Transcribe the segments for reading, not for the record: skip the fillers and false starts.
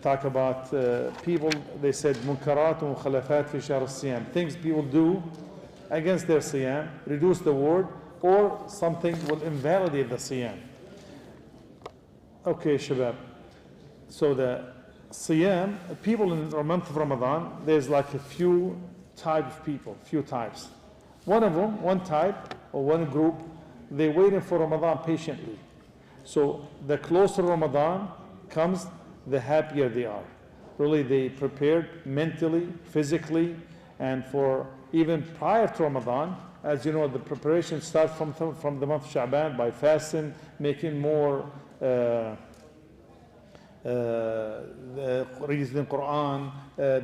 talk about people, they said munkarat wa mukhalafat fi shahr al-siyam, things people do against their siyam, reduce the word, or something will invalidate the siyam. Okay, shabab. So the siyam, people in the month of Ramadan, there's like a few types of people, few types. One of them, one type or one group, they're waiting for Ramadan patiently. So the closer Ramadan comes, the happier they are. Really, they prepared mentally, physically, and for even prior to Ramadan. As you know, the preparation starts from the month of Sha'ban by fasting, making more reading Quran,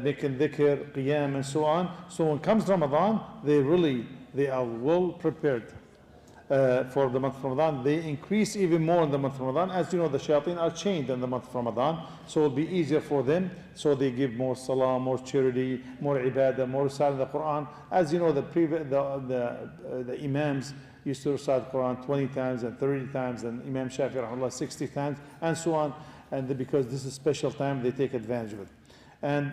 making dhikr, qiyam, and so on. So when comes Ramadan, they are well prepared for the month of Ramadan. They increase even more in the month of Ramadan. As you know, the shayateen are chained in the month of Ramadan, so it'll be easier for them. So they give more salah, more charity, more ibadah, more reciting the Quran. As you know, the imams used to recite the Quran 20 times and 30 times, and Imam Shafi'i rahimahullah 60 times, and so on. And because this is a special time, they take advantage of it. And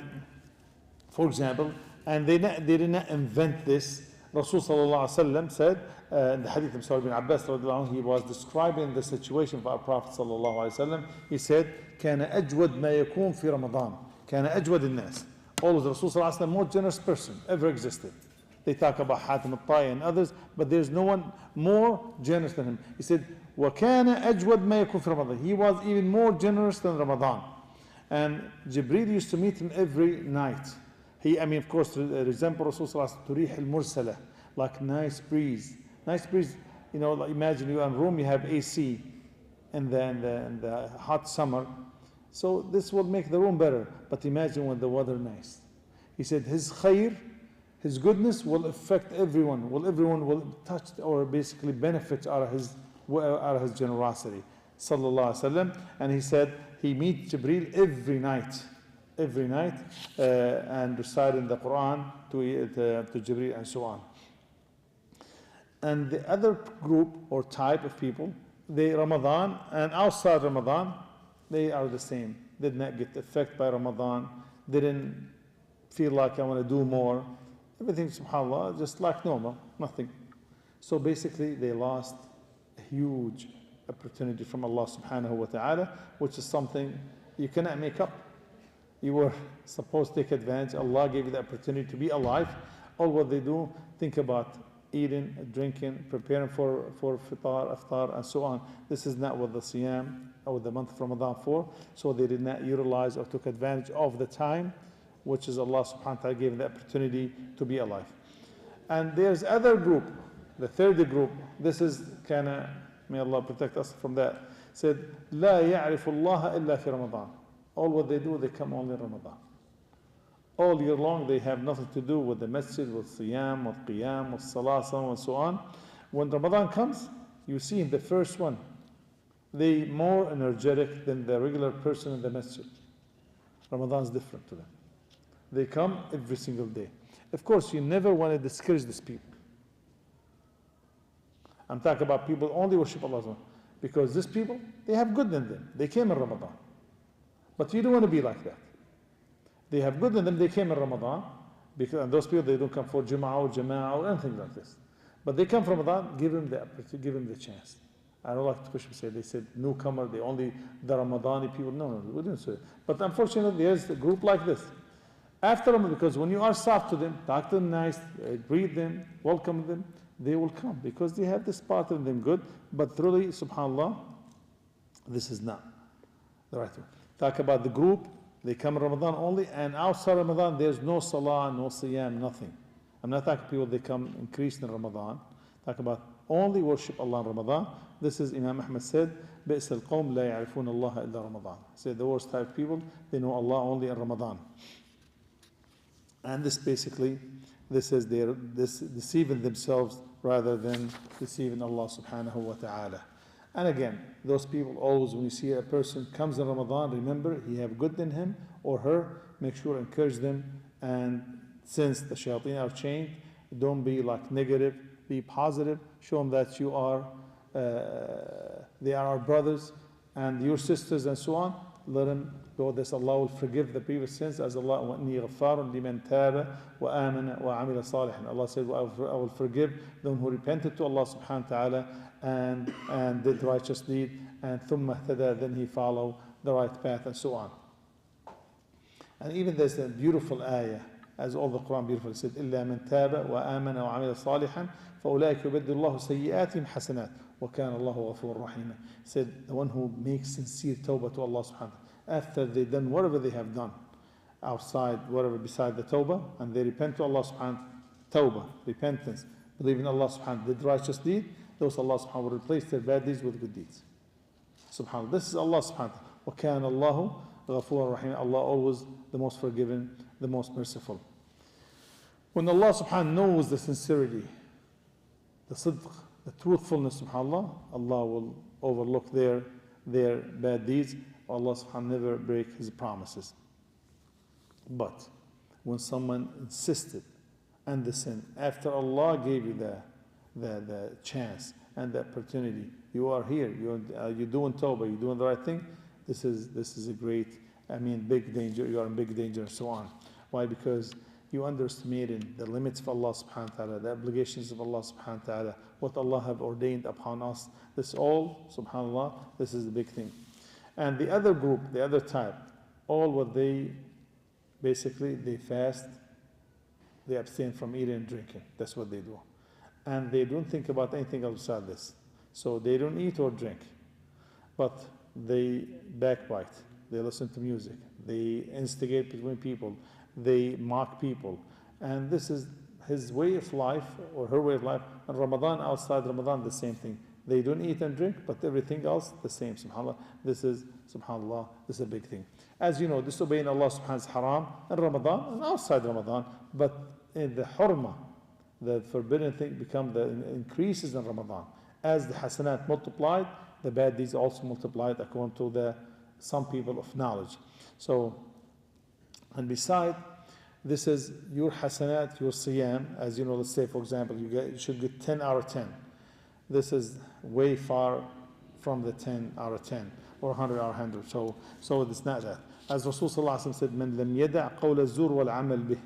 for example, and they did not invent this. Rasul sallallahu alaihi wasallam said in the hadith of Sa'd bin Abbas radiallahu anhu, he was describing the situation of our Prophet sallallahu alaihi wasallam. He said, "Kana ajwad ma yakun fi Ramadan. Kana ajwad al-nas." Always Rasul sallallahu alaihi wasallam, more generous person ever existed. They talk about Hatim al-Ta'i and others, but there's no one more generous than him. He said, وَكَانَ أَجْوَدْ مَا يَكُنْ فِي Ramadan. He was even more generous than Ramadan. And Jibreel used to meet him every night. Of course, resemble Rasul sallallahu alaihi wasallam, turih al-mursala, like nice breeze. Nice breeze, like imagine you're in a room, you have AC in the hot summer. So this will make the room better. But imagine when the weather nice. He said his khair, his goodness will affect everyone. Everyone will touch or basically benefit out of his generosity. Sallallahu Alaihi Wasallam. And he said he meets Jibreel every night, and reciting the Quran to Jibreel and so on. And the other group or type of people, they Ramadan and outside Ramadan, they are the same. Did not get affected by Ramadan, didn't feel like I want to do more. Everything, subhanAllah, just like normal, nothing. So basically, they lost a huge opportunity from Allah subhanahu wa ta'ala, which is something you cannot make up. You were supposed to take advantage. Allah gave you the opportunity to be alive. All what they do, think about eating, drinking, preparing for fitar, iftar, and so on. This is not what the Siyaam or the month of Ramadan for. So they did not utilize or took advantage of the time, which is Allah subhanahu wa ta'ala gave the opportunity to be alive. And there's other group, the third group. This is may Allah protect us from that. Said, لا يعرف الله إلا في رمضان. All what they do, they come only in Ramadan. All year long, they have nothing to do with the masjid, with siyam, with qiyam, with salah, and so on. When Ramadan comes, you see in the first one, they more energetic than the regular person in the masjid. Ramadan is different to them. They come every single day. Of course, you never want to discourage these people. I'm talking about people only worship Allah, because these people, they have good in them. They came in Ramadan. But you don't want to be like that. They have good in them, they came in Ramadan, and those people, they don't come for Jum'ah or Jama'ah or anything like this. But they come from Ramadan, give them the opportunity, give them the chance. I don't like to push them, say, they said newcomer, they only the Ramadani people. No, we didn't say it. But unfortunately, there's a group like this. After Ramadan, because when you are soft to them, talk to them nice, greet them, welcome them, they will come because they have this part of them good. But truly, subhanAllah, this is not the right one. Talk about the group, they come in Ramadan only, and outside Ramadan, there's no salah, no siyam, nothing. I'm not talking people, they come increased in Ramadan. Talk about only worship Allah in Ramadan. This is Imam Ahmad said, بئس القوم لا يعرفون الله إلا رمضان. Said the worst type of people, they know Allah only in Ramadan. And this basically, this is they're deceiving themselves rather than deceiving Allah subhanahu wa ta'ala. And again, those people always, when you see a person comes in Ramadan, remember, he have good in him or her, make sure encourage them. And since the shayateen are chained, don't be like negative, be positive, show them that you are, they are our brothers and your sisters and so on. Let them Because this Allah will forgive the previous sins, as Allah, وَإِنِّي غَفَّارٌ لِمَنْ تَابَ وَآمَنَ وَعَمِلَ صَالِحًا. Allah said, I will forgive them who repented to Allah subhanahu wa ta'ala and did righteous deed, and ثُمَّ اهْتَدَى, then he followed the right path, and so on. And even there's a beautiful ayah, as all the Quran beautiful, it said, إِلَّا مَنْ تَابَ وَآمَنَ وَعَمِلَ صَالِحًا فَأُولَٰئِكَ يُبَدِّلُ اللَّهُ سَيِّئَاتِهِمْ حَسَنَاتٍ وَكَانَ اللَّهُ غَفُورًا رَحِيمًا. Said, the one who makes sincere tawbah to Allah subhanahu wa ta'ala, after they've done whatever they have done, outside, whatever beside the tawbah, and they repent to Allah subhanahu wa ta'ala, tawbah, repentance, believe in Allah subhanahu wa ta'ala, did righteous deed, those Allah subhanahu wa ta'ala will replace their bad deeds with good deeds. Subhanallah. This is Allah subhanahu wa ta'ala. وَكَانَ اللَّهُ غَفُورًا رَحِيمًا. Allah always the most forgiving, the most merciful. When Allah subhanahu wa ta'ala knows the sincerity, the sidq, the truthfulness, subhanAllah, Allah will overlook their bad deeds. Allah subhanahu wa ta'ala never break His promises. But when someone insisted on the sin, after Allah gave you the chance and the opportunity, you are here, you're doing tawbah, you're doing the right thing, this is a great, big danger, you are in big danger, and so on. Why? Because you underestimated the limits of Allah subhanahu wa ta'ala, the obligations of Allah subhanahu wa ta'ala, what Allah have ordained upon us. This all, subhanAllah, this is the big thing. And the other group, the other type, all what they fast, they abstain from eating and drinking. That's what they do. And they don't think about anything outside this. So they don't eat or drink, but they backbite, they listen to music, they instigate between people, they mock people. And this is his way of life or her way of life. And Ramadan, outside Ramadan, the same thing. They don't eat and drink, but everything else the same. SubhanAllah. This is a big thing. As you know, disobeying Allah subhanahu wa ta'ala is haram in Ramadan and outside Ramadan, but in the hurmah, the forbidden thing increases in Ramadan. As the hasanat multiplied, the bad deeds also multiplied according to some people of knowledge. So, and beside, this is your hasanat, your siyam. As you know, let's say for example, you should get 10 out of 10. This is way far from the 10 out of 10 or 100 out of 100. So it's not that. As Rasul sallallahu alaihi wasallam said, "Man lam yada' qawl az-zur wal 'amal bih,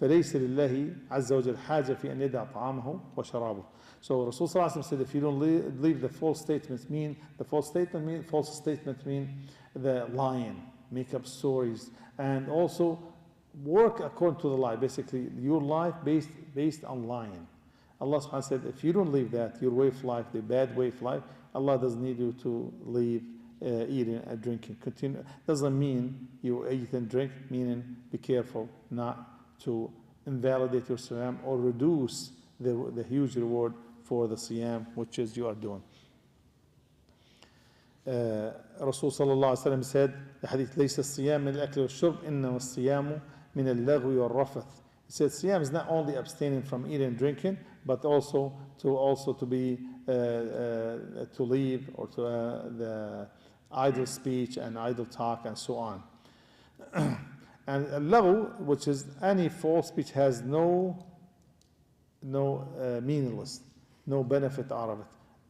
falaysa lillahi 'azza wa jalla haja fi an yada' ta'amahu wa sharabahu." So Rasul sallallahu alaihi wasallam said, if you don't leave the false statements, mean the lying, make up stories, and also work according to the lie. Basically, your life based on lying. Allah subhanahu wa ta'ala said, if you don't leave that, your way of life, the bad way of life, Allah doesn't need you to leave eating and drinking. Continue. Doesn't mean you eat and drink, meaning be careful not to invalidate your Siyaam or reduce the huge reward for the Siyaam, which is you are doing. Rasul sallallahu alaihi wasallam said, the hadith, ليس الصيام من الأكل والشرب إنما الصيام من اللغو والرفث. He said, Siyaam is not only abstaining from eating and drinking, but also to leave or to the idle speech and idle talk and so on. And laghu, which is any false speech, has no meaningless, no benefit out of it.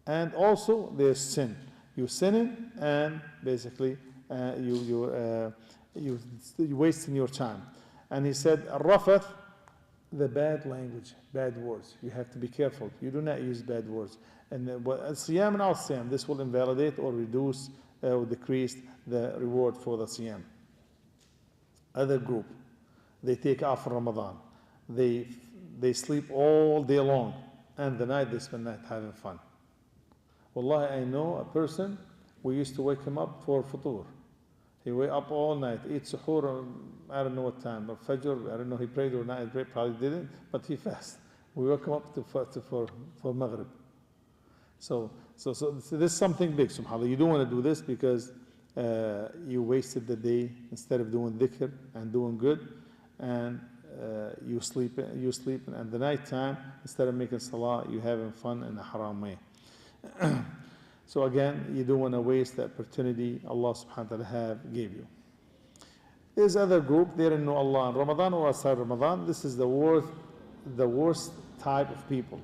And also there's sin. You're sinning, and basically you're wasting your time. And he said, Rafath, the bad language, bad words. You have to be careful. You do not use bad words. And Siyam and al-Siyam, this will invalidate or reduce or decrease the reward for the Siyam. Other group, they take off Ramadan. They sleep all day long, and the night they spend night having fun. Wallahi, I know a person, we used to wake him up for futur. He wake up all night, eat suhoor, I don't know what time, or fajr, I don't know, he prayed or not, he probably didn't, but he fasted. We woke him up for Maghrib. So this is something big, subhanAllah. You don't want to do this because you wasted the day instead of doing dhikr and doing good, and you sleep, and the night time, instead of making salah, you having fun in a haram way. So again, you don't want to waste the opportunity Allah subhanahu wa ta'ala gave you. There's other group, they don't know Allah in Ramadan or outside Ramadan. This is the worst type of people.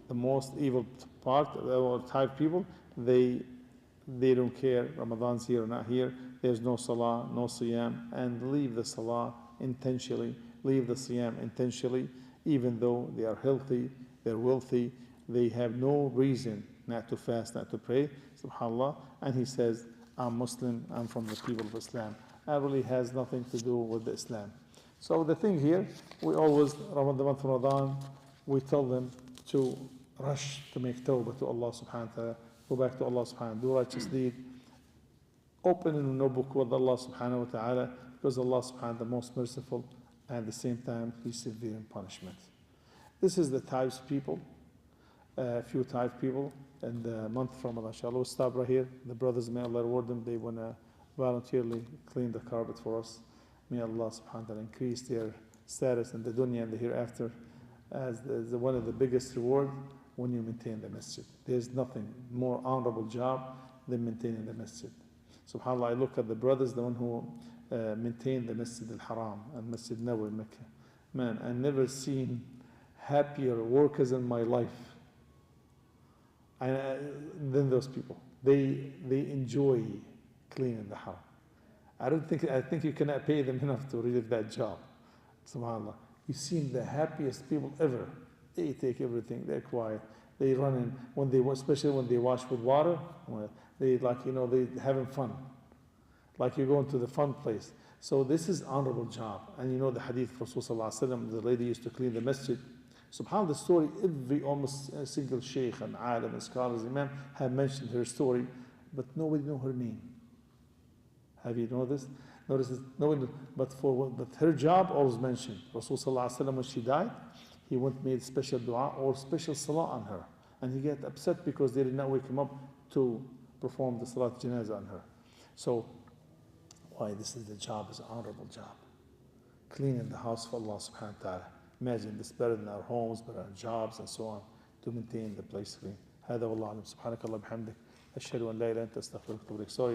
The most evil part or type of people, they don't care Ramadan's here or not here. there's no salah, no siyam, and leave the salah intentionally, leave the siyam intentionally, even though they are healthy, they're wealthy, they have no reason not to fast, not to pray, subhanAllah, and he says, I'm Muslim, I'm from the people of Islam. That really has nothing to do with the Islam. So the thing here, we always, around the month of Ramadan, we tell them to rush to make tawbah to Allah subhanahu wa ta'ala, go back to Allah subhanahu wa ta'ala, do righteous deed, open in a notebook with Allah subhanahu wa ta'ala, because Allah subhanahu wa ta'ala the most merciful, and at the same time, He's severe in punishment. This is the types of people, a few type people in the month of Ramadan. Inshallah, we'll stop right here. The brothers, may Allah reward them. They want to voluntarily clean the carpet for us. May Allah subhanahu wa ta'ala increase their status in the dunya and the hereafter as one of the biggest reward when you maintain the masjid. There's nothing more honorable job than maintaining the masjid. SubhanAllah, I look at the brothers, the one who maintain the Masjid al-Haram and Masjid Nabawi in Mecca. Man, I've never seen happier workers in my life than those people. They enjoy cleaning the Haram. I think you cannot pay them enough to really that job. SubhanAllah. You've seen the happiest people ever. They take everything, they're quiet. They run in, especially when they wash with water, they having fun. Like you go into the fun place. So this is honorable job. And you know the hadith of Rasulullah, the lady used to clean the masjid. SubhanAllah, the story, almost single sheikh and alim and scholars, imam, have mentioned her story, but nobody know her name. Have you noticed? Notice this, nobody, but her job always mentioned. Rasulullah, when she died, he went and made special dua or special salah on her. And he get upset because they did not wake him up to perform the salat janazah on her. So, why this is the job, is an honorable job. Cleaning the house for Allah subhanahu wa ta'ala. Imagine this better than our homes, better than our jobs and so on, to maintain the place clean. هذا والله أعلم. سبحانك اللهم وبحمدك أشهد أن لا إله إلا أنت أستغفرك وأتوب إليك. Sorry.